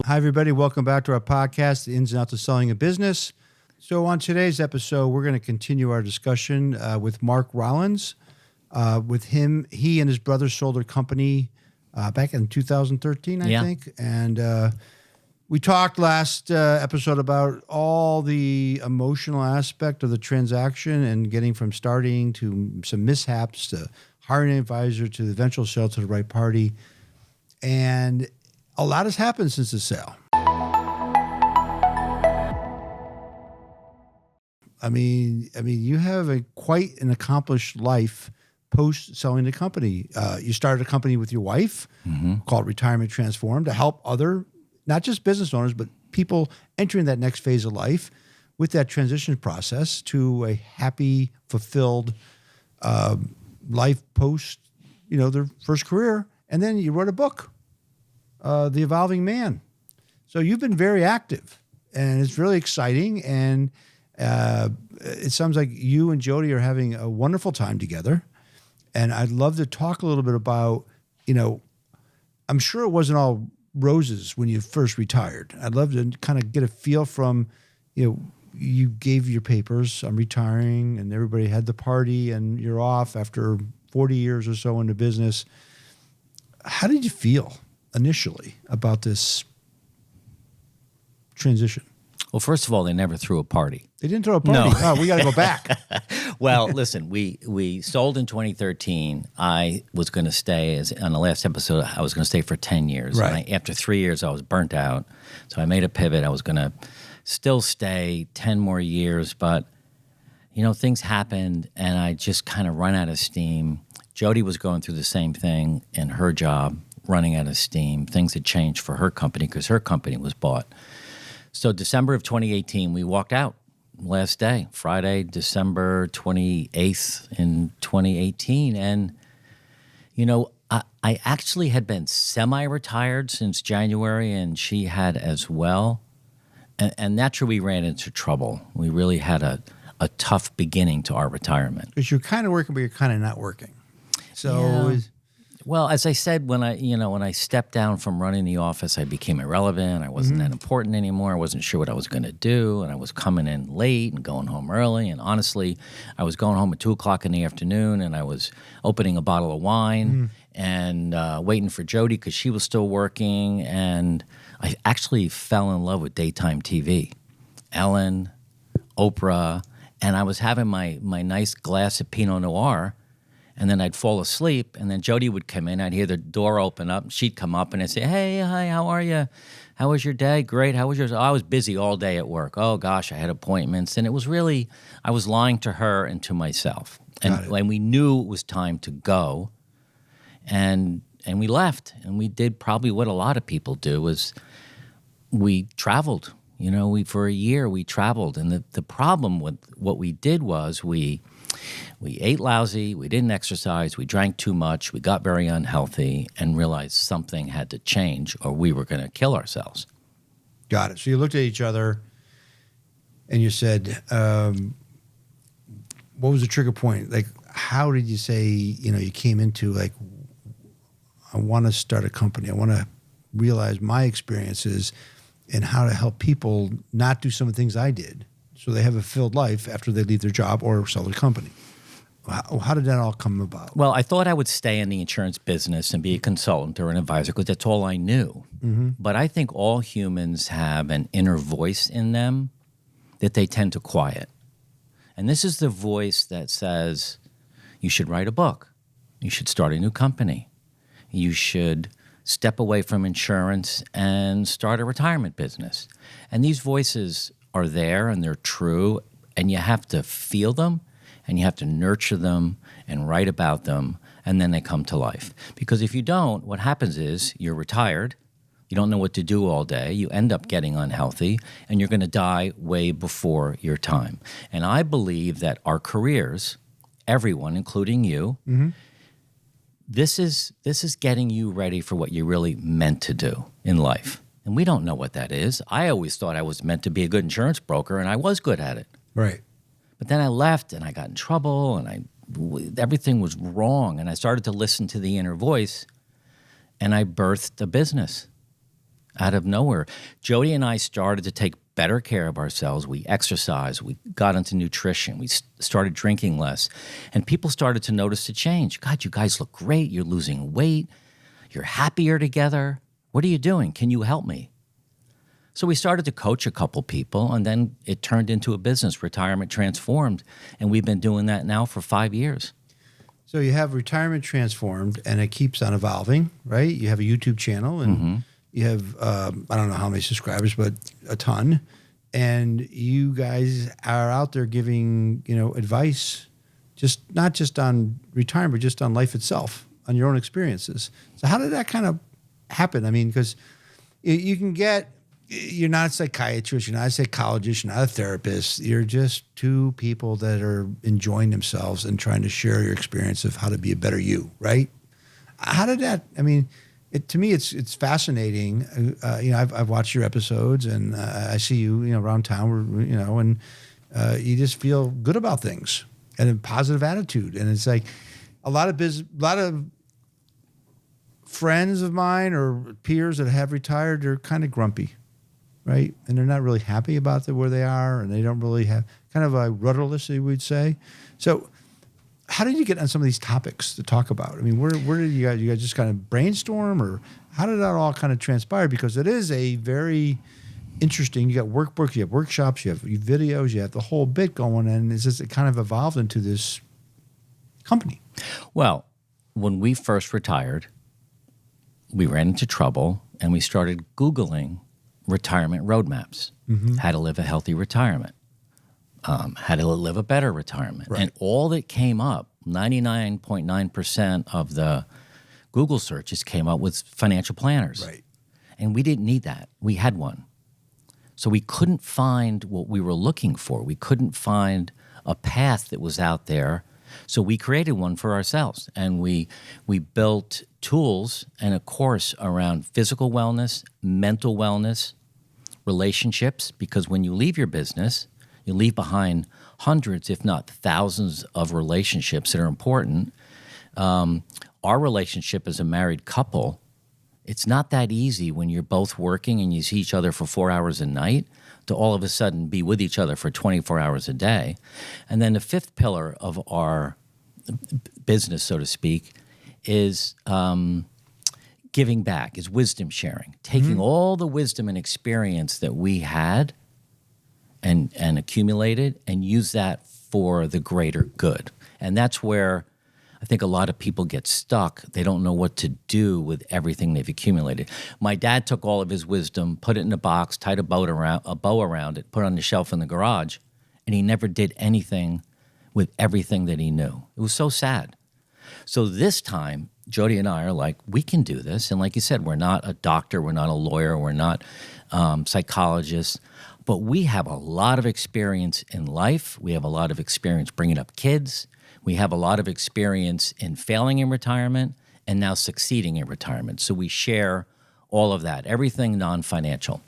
Hi, everybody. Welcome back to our podcast, The Ins and Outs of Selling a Business. So on today's episode, we're going to continue our discussion with Mark Rollins. With him, he and his brother sold their company back in 2013, I think. And we talked last episode about all the emotional aspect of the transaction and getting from starting to some mishaps to hiring an advisor to the eventual sale to the right party. And a lot has happened since the sale. I mean, you have quite an accomplished life post selling the company. You started a company with your wife called Retirement Transformed to help other, not just business owners, but people entering that next phase of life with that transition process to a happy, fulfilled life post, their first career. And then you wrote a book, The Evolving Man. So you've been very active, and it's really exciting. And it sounds like you and Jody are having a wonderful time together. And I'd love to talk a little bit about, I'm sure it wasn't all roses when you first retired. I'd love to kind of get a feel from, you gave your papers, I'm retiring, and everybody had the party, and you're off after 40 years or so in the business. How did you feel initially about this transition? Well, first of all, they never threw a party. They didn't throw a party? No. Oh, we got to go back. Well, listen, we sold in 2013. I was going to stay, on the last episode, I was going to stay for 10 years. Right. And after 3 years, I was burnt out. So I made a pivot. I was going to still stay 10 more years. But, things happened, and I just kind of run out of steam. Jody was going through the same thing in her job, running out of steam. Things had changed for her company because her company was bought. So December of 2018, we walked out last day, Friday, December 28th in 2018. And, I actually had been semi-retired since January, and she had as well. And naturally, we ran into trouble. We really had a tough beginning to our retirement. Because you're kind of working, but you're kind of not working. So... Yeah. Well, as I said, when I stepped down from running the office, I became irrelevant. I wasn't that important anymore. I wasn't sure what I was going to do, and I was coming in late and going home early. And honestly, I was going home at 2:00 in the afternoon, and I was opening a bottle of wine and waiting for Jody because she was still working. And I actually fell in love with daytime TV, Ellen, Oprah, and I was having my nice glass of Pinot Noir. And then I'd fall asleep, and then Jody would come in. I'd hear the door open up. She'd come up, and I'd say, "Hey, hi, how are you? How was your day? Great. How was yours?" Oh, I was busy all day at work. Oh, gosh, I had appointments. And it was really, I was lying to her and to myself. And when we knew it was time to go, and we left. And we did probably what a lot of people do is we traveled. For a year, we traveled. And the problem with what we did was we ate lousy, we didn't exercise, we drank too much, we got very unhealthy, and realized something had to change or we were going to kill ourselves. Got it. So you looked at each other and you said, what was the trigger point? Like, how did you say, you came into like, I want to start a company. I want to realize my experiences and how to help people not do some of the things I did, so they have a fulfilled life after they leave their job or sell their company. How did that all come about? Well, I thought I would stay in the insurance business and be a consultant or an advisor because that's all I knew. But I think all humans have an inner voice in them that they tend to quiet. And this is the voice that says, you should write a book. You should start a new company. You should step away from insurance and start a retirement business. And these voices are there and they're true, and you have to feel them and you have to nurture them and write about them, and then they come to life. Because if you don't, what happens is you're retired, you don't know what to do all day, you end up getting unhealthy, and you're going to die way before your time. And I believe that our careers, everyone, including you, this is getting you ready for what you're really meant to do in life. And we don't know what that is. I always thought I was meant to be a good insurance broker, and I was good at it. Right. But then I left, and I got in trouble, and everything was wrong. And I started to listen to the inner voice, and I birthed a business. out of nowhere. Jody and I started to take better care of ourselves. We exercised. We got into nutrition. We started drinking less. And people started to notice the change. God, you guys look great. You're losing weight. You're happier together. What are you doing? Can you help me? So we started to coach a couple people, and then it turned into a business, Retirement Transformed. And we've been doing that now for 5 years. So you have Retirement Transformed, and it keeps on evolving, right? You have a YouTube channel, and you have, I don't know how many subscribers, but a ton. And you guys are out there giving, advice, not just on retirement, but just on life itself, on your own experiences. So how did that kind of happen? I mean, because you can get, you're not a psychiatrist, you're not a psychologist, you're not a therapist. You're just two people that are enjoying themselves and trying to share your experience of how to be a better you, right? How did that, I mean, to me, it's fascinating. I've watched your episodes, and I see you, around town, and you just feel good about things and a positive attitude. And it's like a lot of friends of mine or peers that have retired, they're kind of grumpy, right? And they're not really happy about where they are, and they don't really have kind of a rudderless, you would say. So how did you get on some of these topics to talk about? I mean, where did you guys just kind of brainstorm, or how did that all kind of transpire? Because it is a very interesting, you got workbooks, you have workshops, you have videos, you have the whole bit going, and it's just, it kind of evolved into this company. Well, when we first retired, we ran into trouble, and we started Googling retirement roadmaps, how to live a healthy retirement, how to live a better retirement. Right. And all that came up, 99.9% of the Google searches came up with financial planners. Right. And we didn't need that. We had one. So we couldn't find what we were looking for. We couldn't find a path that was out there. So we created one for ourselves, and we built tools and a course around physical wellness, mental wellness, relationships, because when you leave your business, you leave behind hundreds, if not thousands, of relationships that are important. Our relationship as a married couple, it's not that easy when you're both working and you see each other for 4 hours a night to all of a sudden be with each other for 24 hours a day. And then the fifth pillar of our business, so to speak, is giving back, is wisdom sharing, taking all the wisdom and experience that we had and accumulated and use that for the greater good. And that's where I think a lot of people get stuck. They don't know what to do with everything they've accumulated. My dad took all of his wisdom, put it in a box, tied a bow around it, put it on the shelf in the garage, and he never did anything with everything that he knew. It was so sad. So this time, Jody and I are like, we can do this. And like you said, we're not a doctor, we're not a lawyer, we're not psychologists, but we have a lot of experience in life. We have a lot of experience bringing up kids. We have a lot of experience in failing in retirement and now succeeding in retirement. So we share all of that, everything non-financial.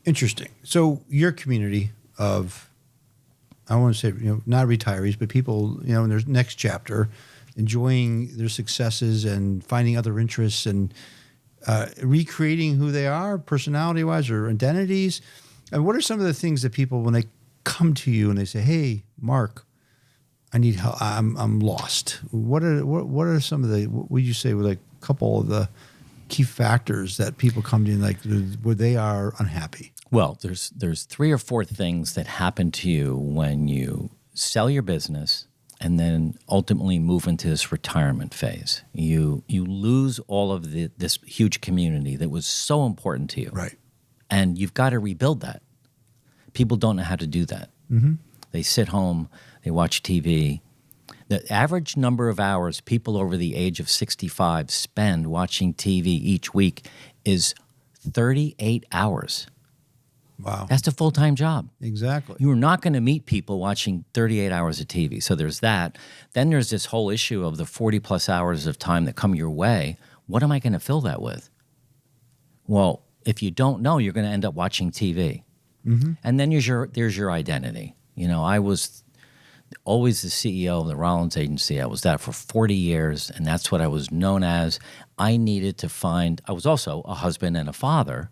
Interesting. So your community of, I want to say, not retirees, but people, in their next chapter, enjoying their successes and finding other interests and recreating who they are personality-wise or identities. And what are some of the things that people, when they come to you and they say, hey, Mark, I need help, I'm lost. What are some of the, what would you say were like a couple of the key factors that people come to you like where they are unhappy? Well, there's 3 or 4 things that happen to you when you sell your business and then ultimately move into this retirement phase. You lose all of this huge community that was so important to you. Right. And you've got to rebuild that. People don't know how to do that. They sit home, they watch TV. The average number of hours people over the age of 65 spend watching TV each week is 38 hours. Wow. That's a full-time job. Exactly. You're not going to meet people watching 38 hours of TV. So there's that. Then there's this whole issue of the 40-plus hours of time that come your way. What am I going to fill that with? Well, if you don't know, you're going to end up watching TV. And then there's your identity. I was always the CEO of the Rollins agency. I was that for 40 years, and that's what I was known as. I needed to find – I was also a husband and a father,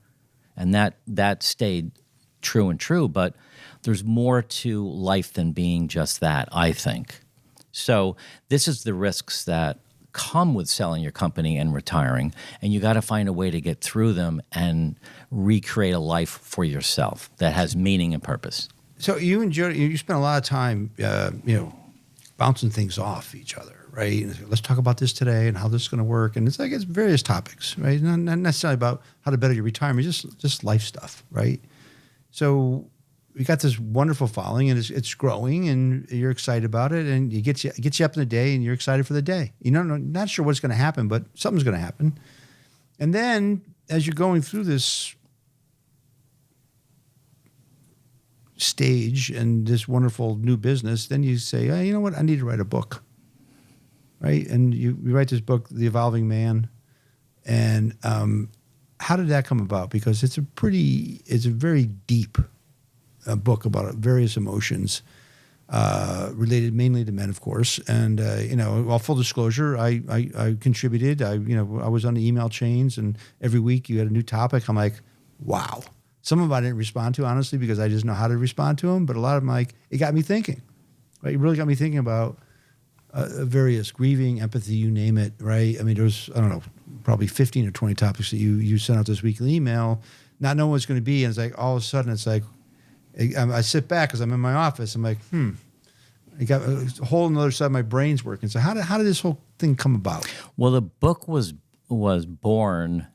And that stayed true and true, but there's more to life than being just that, I think. So this is the risks that come with selling your company and retiring, and you got to find a way to get through them and recreate a life for yourself that has meaning and purpose. So you and Jody, you spend a lot of time, bouncing things off each other, right? And let's talk about this today and how this is going to work. And it's various topics, right? Not necessarily about how to better your retirement, just life stuff, right? So we got this wonderful following, and it's growing, and you're excited about it, and it gets you up in the day, and you're excited for the day. Not sure what's going to happen, but something's going to happen. And then as you're going through this stage and this wonderful new business, then you say, oh, you know what? I need to write a book, right? And you write this book, The Evolving Man. And how did that come about? Because it's a very deep book about various emotions related mainly to men, of course. And, well, full disclosure, I contributed. I was on the email chains, and every week you had a new topic. I'm like, wow. Some of them I didn't respond to, honestly, because I just know how to respond to them. But a lot of them, it got me thinking, right? It really got me thinking about various grieving, empathy, you name it, right? I mean, there was, I don't know, probably 15 or 20 topics that you sent out this weekly email, not knowing what it's going to be. And it's like, all of a sudden, it's like, I sit back because I'm in my office. I'm like, I got a whole another side of my brain's working. So how did this whole thing come about? Well, the book was born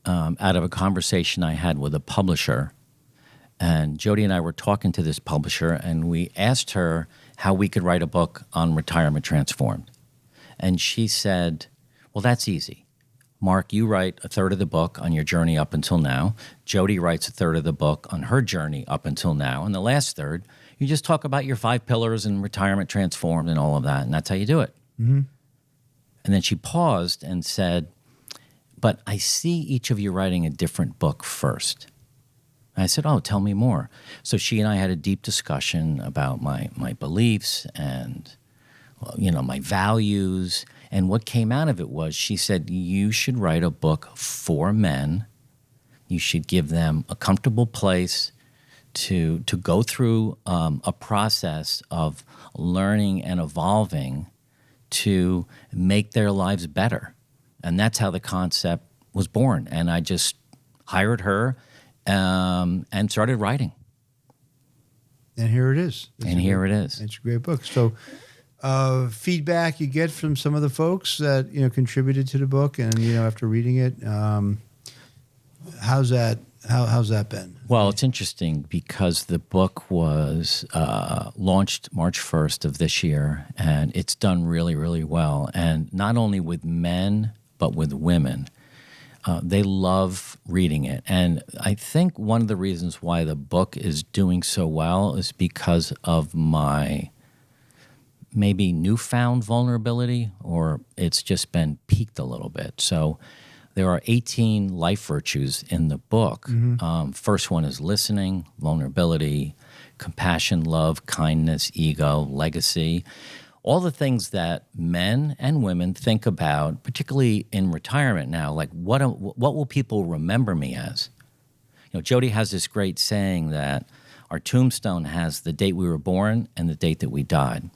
out of a conversation I had with a publisher. And Jody and I were talking to this publisher, and we asked her how we could write a book on Retirement Transformed. And she said, well, that's easy. Mark, you write a third of the book on your journey up until now. Jody writes a third of the book on her journey up until now. And the last third, you just talk about your 5 pillars and Retirement Transformed and all of that. And that's how you do it. Mm-hmm. And then she paused and said, but I see each of you writing a different book first. And I said, oh, tell me more. So she and I had a deep discussion about my beliefs and, my values. And what came out of it was she said, you should write a book for men. You should give them a comfortable place to go through a process of learning and evolving to make their lives better. And that's how the concept was born. And I just hired her and started writing. And here it is. It's a great book. So feedback you get from some of the folks that contributed to the book, and after reading it, how's that been? Well, it's interesting because the book was launched March 1st of this year, and it's done really, really well. And not only with men, but with women. They love reading it. And I think one of the reasons why the book is doing so well is because of my maybe newfound vulnerability, or it's just been peaked a little bit. So there are 18 life virtues in the book. Mm-hmm. First one is listening, vulnerability, compassion, love, kindness, ego, legacy. All the things that men and women think about, particularly in retirement now, like what will people remember me as? Jody has this great saying that our tombstone has the date we were born and the date that we died.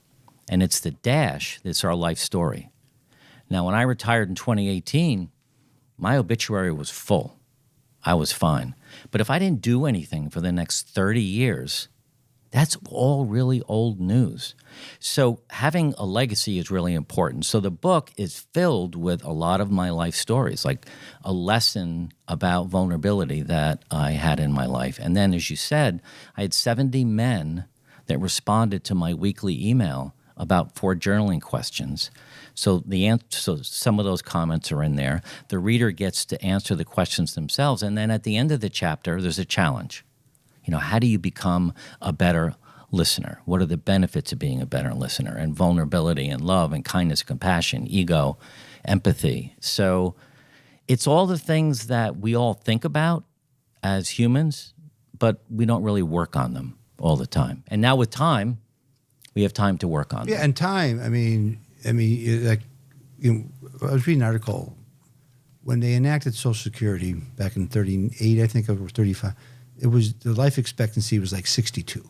And it's the dash that's our life story. Now, when I retired in 2018, my obituary was full. I was fine. But if I didn't do anything for the next 30 years, that's all really old news. So having a legacy is really important. So the book is filled with a lot of my life stories, like a lesson about vulnerability that I had in my life. And then, as you said, I had 70 men that responded to my weekly email about 4 journaling questions. So so some of those comments are in there. The reader gets to answer the questions themselves. And then at the end of the chapter, there's a challenge. How do you become a better listener? What are the benefits of being a better listener? And vulnerability and love and kindness, compassion, ego, empathy. So it's all the things that we all think about as humans, but we don't really work on them all the time. And now with time, we have time to work on them. Yeah, and time. I mean, I was reading an article when they enacted Social Security back in 38, I think, or 35, the life expectancy was like 62.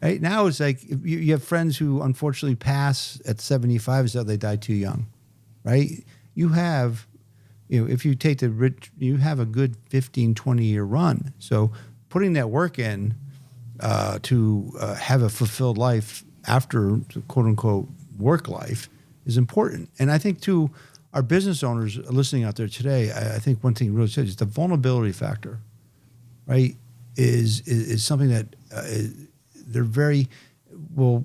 Right now, it's like you have friends who unfortunately pass at 75, so they die too young, right? You have, if you take the rich, you have a good 15, 20-year run. So putting that work in to have a fulfilled life after quote unquote work life is important. And I think too, our business owners listening out there today, I think one thing really said is the vulnerability factor, right? Is something that they're will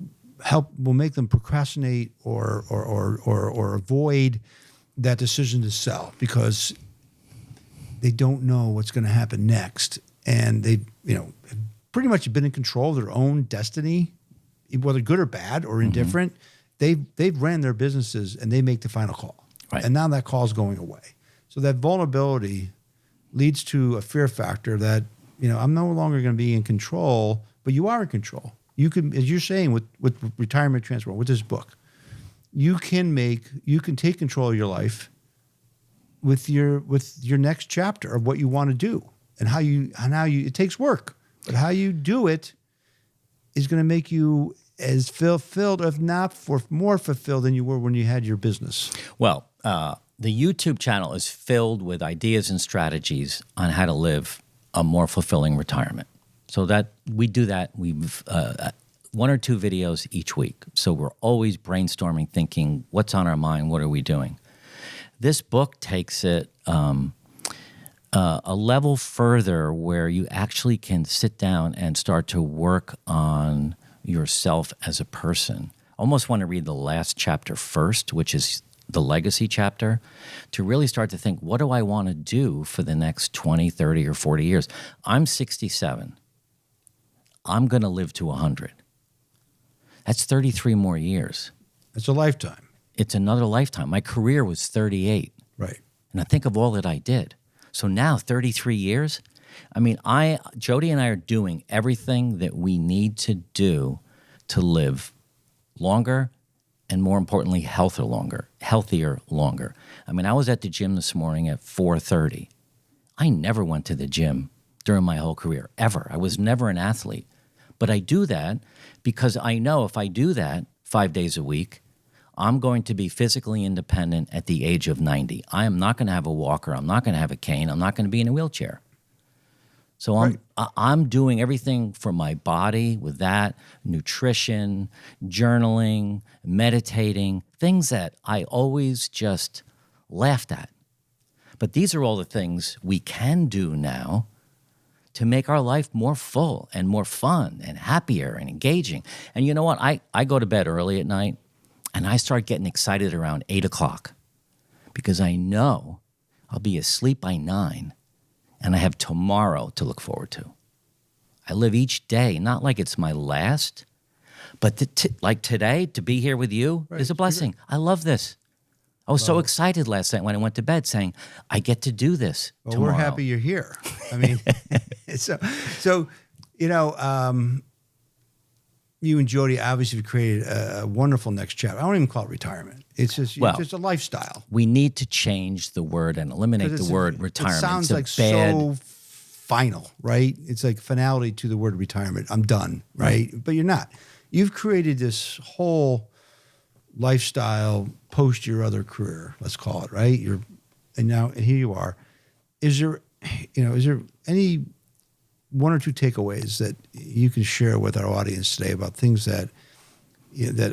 make them procrastinate or avoid that decision to sell because they don't know what's going to happen next, and they have pretty much been in control of their own destiny, whether good or bad or indifferent. They've ran their businesses and they make the final call, right. And now that call is going away. So that vulnerability leads to a fear factor that I'm no longer going to be in control, but you are in control. You can, as you're saying with retirement transfer, with this book, you can take control of your life with your next chapter of what you want to do and how you it takes work, but how you do it is going to make you as fulfilled, if not more fulfilled than you were when you had your business. Well, the YouTube channel is filled with ideas and strategies on how to live a more fulfilling retirement. So that we do that. We've 1 or 2 videos each week. So we're always brainstorming, thinking, what's on our mind? What are we doing? This book takes it a level further where you actually can sit down and start to work on yourself as a person. Almost want to read the last chapter first, which is the legacy chapter, to really start to think, what do I want to do for the next 20, 30, or 40 years? I'm 67. I'm going to live to 100. That's 33 more years. It's a lifetime. It's another lifetime. My career was 38. Right. And I think of all that I did. So now 33 years, I mean, Jody and I are doing everything that we need to do to live longer and, more importantly, healthier longer. I mean, I was at the gym this morning at 4:30. I never went to the gym during my whole career, ever. I was never an athlete. But I do that because I know if I do that 5 days a week, I'm going to be physically independent at the age of 90. I am not going to have a walker. I'm not going to have a cane. I'm not going to be in a wheelchair. So Right. I'm doing everything for my body with that, nutrition, journaling, meditating, things that I always just laughed at. But these are all the things we can do now to make our life more full and more fun and happier and engaging. And you know what? I go to bed early at night, and I start getting excited around 8 o'clock because I know I'll be asleep by 9. And I have tomorrow to look forward to. I live each day, not like it's my last, but like today, to be here with you is a blessing. I love this. I was so excited last night when I went to bed saying, I get to do this tomorrow. We're happy you're here. I mean, so you and Jody obviously have created a wonderful next chapter. I don't even call it retirement. It's just a lifestyle. We need to change the word and eliminate the word retirement. It sounds like so final, right? It's like finality to the word retirement. I'm done, right? But you're not. You've created this whole lifestyle post your other career, let's call it, right? And here you are. Is there any 1 or 2 takeaways that you can share with our audience today about things that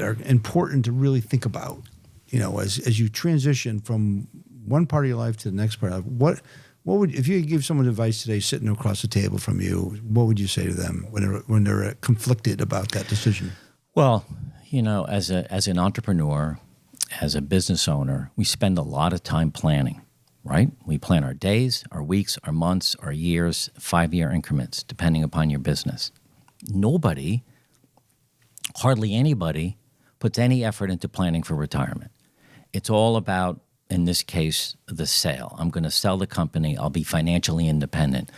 are important to really think about, as you transition from one part of your life to the next part of your life? What would, if you could give someone advice today sitting across the table from you, what would you say to them when they're conflicted about that decision? Well, as an entrepreneur, as a business owner, we spend a lot of time planning. Right? We plan our days, our weeks, our months, our years, 5-year increments, depending upon your business. Hardly anybody, puts any effort into planning for retirement. It's all about, in this case, the sale. I'm going to sell the company. I'll be financially independent.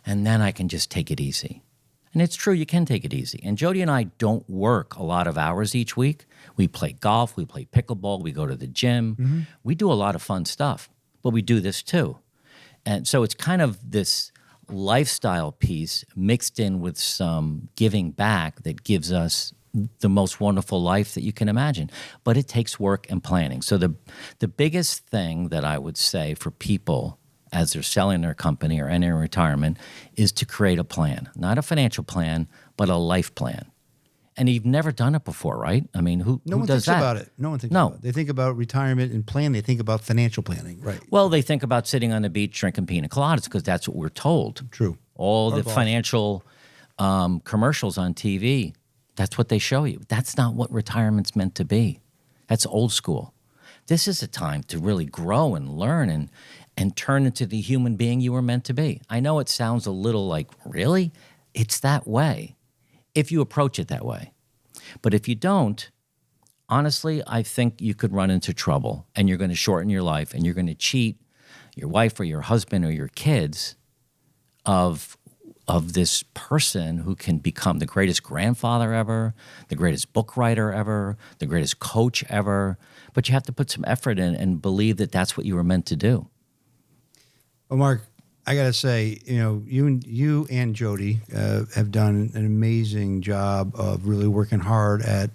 And then I can just take it easy. And it's true, you can take it easy. And Jody and I don't work a lot of hours each week. We play golf, we play pickleball, we go to the gym. We do a lot of fun stuff, but we do this too. And so it's kind of this lifestyle piece mixed in with some giving back that gives us the most wonderful life that you can imagine. But it takes work and planning. So the biggest thing that I would say for people as they're selling their company or entering retirement is to create a plan. Not a financial plan, but a life plan. And you've never done it before, right? I mean, who No one does thinks that? about it. No one thinks about it. They think about retirement and plan. They think about financial planning, right? Well, they think about sitting on the beach drinking pina coladas because that's what we're told. True. All Or the golf. financial commercials on TV, that's what they show you. That's not what retirement's meant to be. That's old school. This is a time to really grow and learn and turn into the human being you were meant to be. I know it sounds a little like, really? It's that way if you approach it that way. But if you don't, honestly, I think you could run into trouble and you're going to shorten your life and you're going to cheat your wife or your husband or your kids of this person who can become the greatest grandfather ever, the greatest book writer ever, the greatest coach ever. But you have to put some effort in and believe that that's what you were meant to do. Well, Mark, I got to say, you and Jody have done an amazing job of really working hard at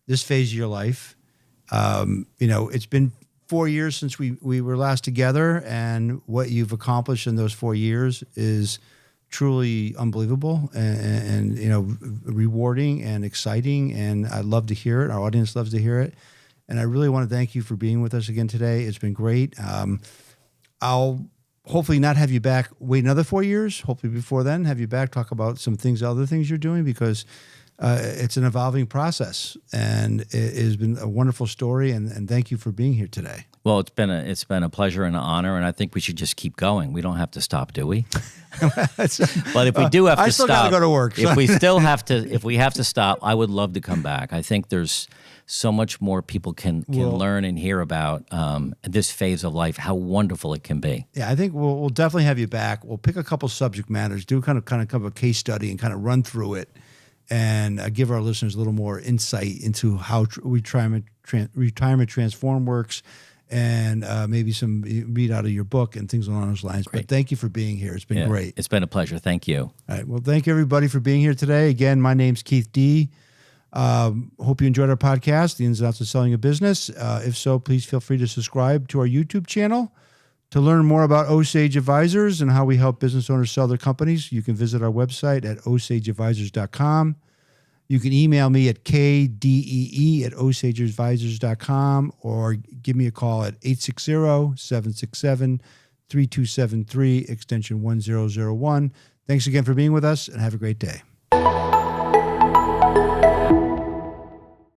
this phase of your life. It's been 4 years since we were last together, and what you've accomplished in those 4 years is truly unbelievable and rewarding and exciting. And I love to hear it. Our audience loves to hear it. And I really want to thank you for being with us again today. It's been great. I'll hopefully not have you back, wait another 4 years. Hopefully before then, have you back, talk about some things, other things you're doing, because it's an evolving process. And it has been a wonderful story. And thank you for being here today. Well, it's been a pleasure and an honor, and I think we should just keep going. We don't have to stop, do we? But if we do have to I still stop, gotta go to work. If we have to stop, I would love to come back. I think there's so much more people can learn and hear about this phase of life, how wonderful it can be. Yeah, I think we'll definitely have you back. We'll pick a couple subject matters, do kind of a case study, and kind of run through it, and give our listeners a little more insight into how retirement transform works, and maybe some read out of your book and things along those lines. Great. But thank you for being here. It's been great. It's been a pleasure. Thank you. All right. Well, thank you everybody for being here today. Again, my name's Keith Dee. Hope you enjoyed our podcast, The Ins and Outs of Selling a Business. If so, please feel free to subscribe to our YouTube channel. To learn more about Osage Advisors and how we help business owners sell their companies, you can visit our website at osageadvisors.com. You can email me at kdee@osageadvisors.com or give me a call at 860-767-3273, extension 1001. Thanks again for being with us, and have a great day.